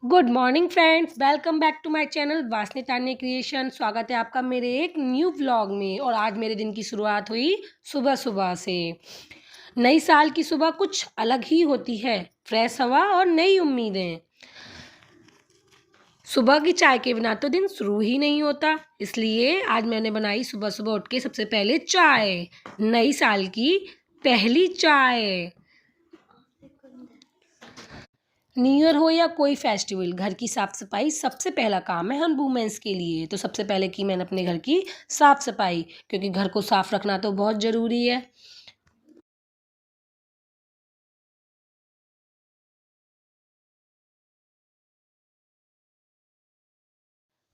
Good morning friends, welcome back to my channel Vasni Tanya creation. स्वागत है आपका मेरे एक न्यू व्लॉग में। और आज मेरे दिन की शुरुआत हुई सुबह सुबह से। नई साल की सुबह कुछ अलग ही होती है, फ्रेश हवा और नई उम्मीदें। सुबह की चाय के बिना तो दिन शुरू ही नहीं होता, इसलिए आज मैंने बनाई सुबह सुबह उठ के सबसे पहले चाय, नई साल की पहली चाय। न्यू ईयर हो या कोई फेस्टिवल, घर की साफ सफाई सबसे पहला काम है हम वुमेन्स के लिए। तो सबसे पहले की मैंने अपने घर की साफ सफाई, क्योंकि घर को साफ रखना तो बहुत ज़रूरी है।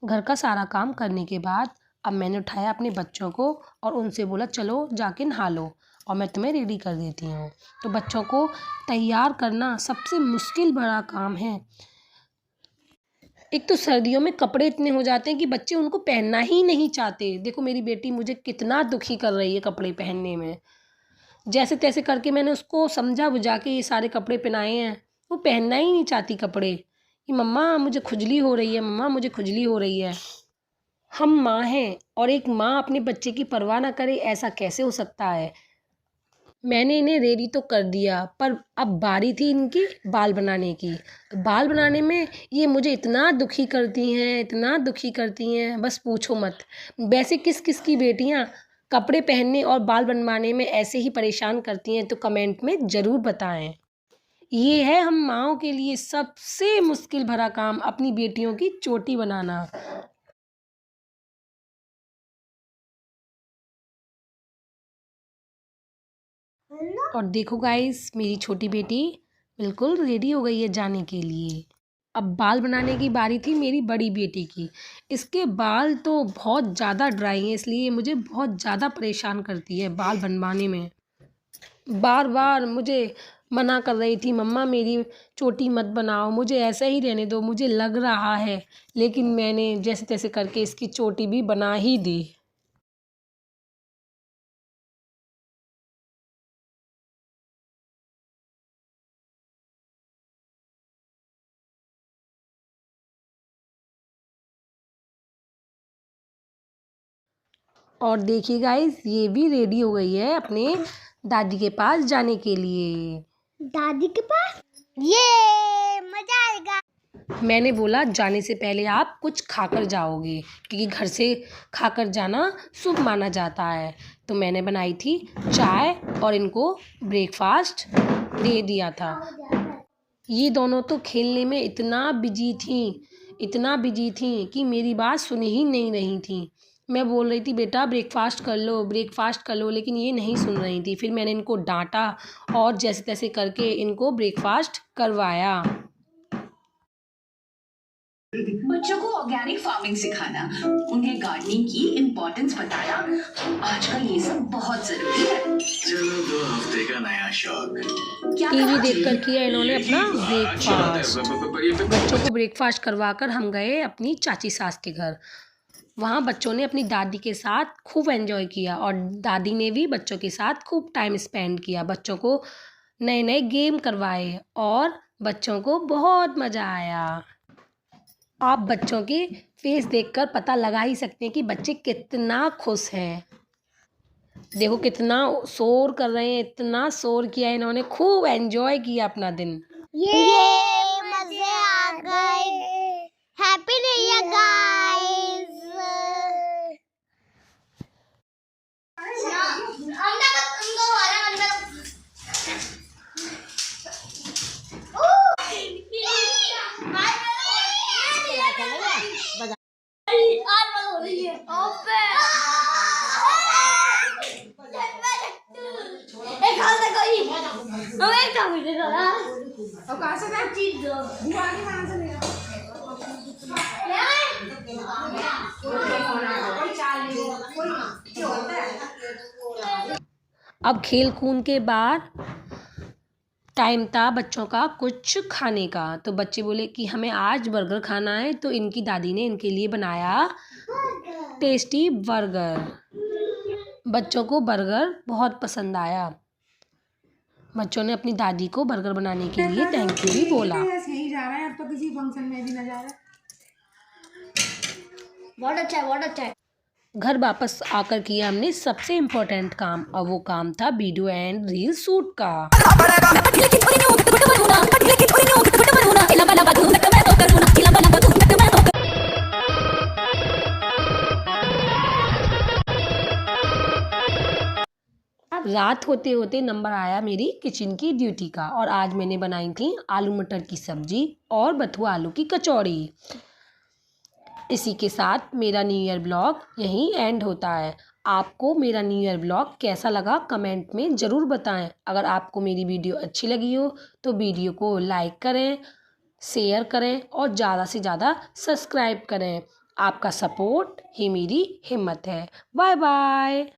घर का सारा काम करने के बाद अब मैंने उठाया अपने बच्चों को और उनसे बोला चलो जाके नहा लो और मैं तुम्हें रेडी कर देती हूँ। तो बच्चों को तैयार करना सबसे मुश्किल बड़ा काम है। एक तो सर्दियों में कपड़े इतने हो जाते हैं कि बच्चे उनको पहनना ही नहीं चाहते। देखो मेरी बेटी मुझे कितना दुखी कर रही है कपड़े पहनने में। जैसे तैसे करके मैंने उसको समझा बुझा के ये सारे कपड़े पहनाए हैं, वो पहनना ही नहीं चाहती कपड़े। कि मम्मा मुझे खुजली हो रही है, मम्मा मुझे खुजली हो रही है। हम माँ हैं और एक माँ अपने बच्चे की परवाह ना करे, ऐसा कैसे हो सकता है। मैंने इन्हें रेडी तो कर दिया, पर अब बारी थी इनकी बाल बनाने की। बाल बनाने में ये मुझे इतना दुखी करती हैं, इतना दुखी करती हैं, बस पूछो मत। वैसे किस किस की बेटियां कपड़े पहनने और बाल बनवाने में ऐसे ही परेशान करती हैं, तो कमेंट में ज़रूर बताएं। ये है हम माँओं के लिए सबसे मुश्किल भरा काम, अपनी बेटियों की चोटी बनाना। और देखो गाइस, मेरी छोटी बेटी बिल्कुल रेडी हो गई है जाने के लिए। अब बाल बनाने की बारी थी मेरी बड़ी बेटी की। इसके बाल तो बहुत ज़्यादा ड्राई हैं, इसलिए मुझे बहुत ज़्यादा परेशान करती है बाल बनवाने में। बार बार मुझे मना कर रही थी, मम्मा मेरी चोटी मत बनाओ, मुझे ऐसा ही रहने दो, मुझे लग रहा है। लेकिन मैंने जैसे तैसे करके इसकी चोटी भी बना ही दी। और देखिए गाइस, ये भी रेडी हो गई है अपने दादी के पास जाने के लिए। दादी के पास ये मजा आएगा। मैंने बोला जाने से पहले आप कुछ खाकर जाओगे, क्योंकि घर से खाकर जाना शुभ माना जाता है। तो मैंने बनाई थी चाय और इनको ब्रेकफास्ट दे दिया था। ये दोनों तो खेलने में इतना बिजी थी कि मेरी बात सुन ही नहीं रही थी। मैं बोल रही थी बेटा ब्रेकफास्ट कर लो, ब्रेकफास्ट कर लो, लेकिन ये नहीं सुन रही थी। फिर मैंने इनको डांटा और जैसे तैसे करके इनको ब्रेकफास्ट करवाया। बच्चों को ऑर्गेनिक फार्मिंग सिखाना, उन्हें गार्डनिंग की इम्पोर्टेंस बताना, आजकल ये सब बहुत जरूरी है। चलो 2 हफ्ते का नया शौक। टीवी देखकर किया इन्होंने अपना ब्रेकफास्ट। बच्चों को ब्रेकफास्ट करवाकर हम गए अपनी चाची सास के घर। वहाँ बच्चों ने अपनी दादी के साथ खूब एंजॉय किया और दादी ने भी बच्चों के साथ खूब टाइम स्पेंड किया। बच्चों को नए नए गेम करवाए और बच्चों को बहुत मज़ा आया। आप बच्चों के फेस देखकर पता लगा ही सकते हैं कि बच्चे कितना खुश हैं। देखो कितना शोर कर रहे हैं, इतना शोर किया इन्होंने, खूब एंजॉय किया अपना दिन। ये मजे आ गए। Happy new year guys. अब खेल कूद के बाद टाइम था बच्चों का कुछ खाने का। तो बच्चे बोले कि हमें आज बर्गर खाना है, तो इनकी दादी ने इनके लिए बनाया टेस्टी बर्गर। बच्चों को बर्गर बहुत पसंद आया। बच्चों ने अपनी दादी को बर्गर बनाने के लिए थैंक यू भी बोला। यही जा रहा है, अब तो किसी फंक्शन में भी ना जा रहा है। बहुत अच्छा है, बहुत अच्छा है। घर वापस आकर किया हमने सबसे इम्पोर्टेंट काम, और वो काम था वीडियो एंड रील शूट का। रात होते होते नंबर आया मेरी किचन की ड्यूटी का, और आज मैंने बनाई थी आलू मटर की सब्जी और बथुआ आलू की कचौड़ी। इसी के साथ मेरा न्यू ईयर ब्लॉग यहीं एंड होता है। आपको मेरा न्यू ईयर ब्लॉग कैसा लगा कमेंट में ज़रूर बताएं। अगर आपको मेरी वीडियो अच्छी लगी हो तो वीडियो को लाइक करें, शेयर करें और ज़्यादा से ज़्यादा सब्सक्राइब करें। आपका सपोर्ट ही मेरी हिम्मत है। Bye bye.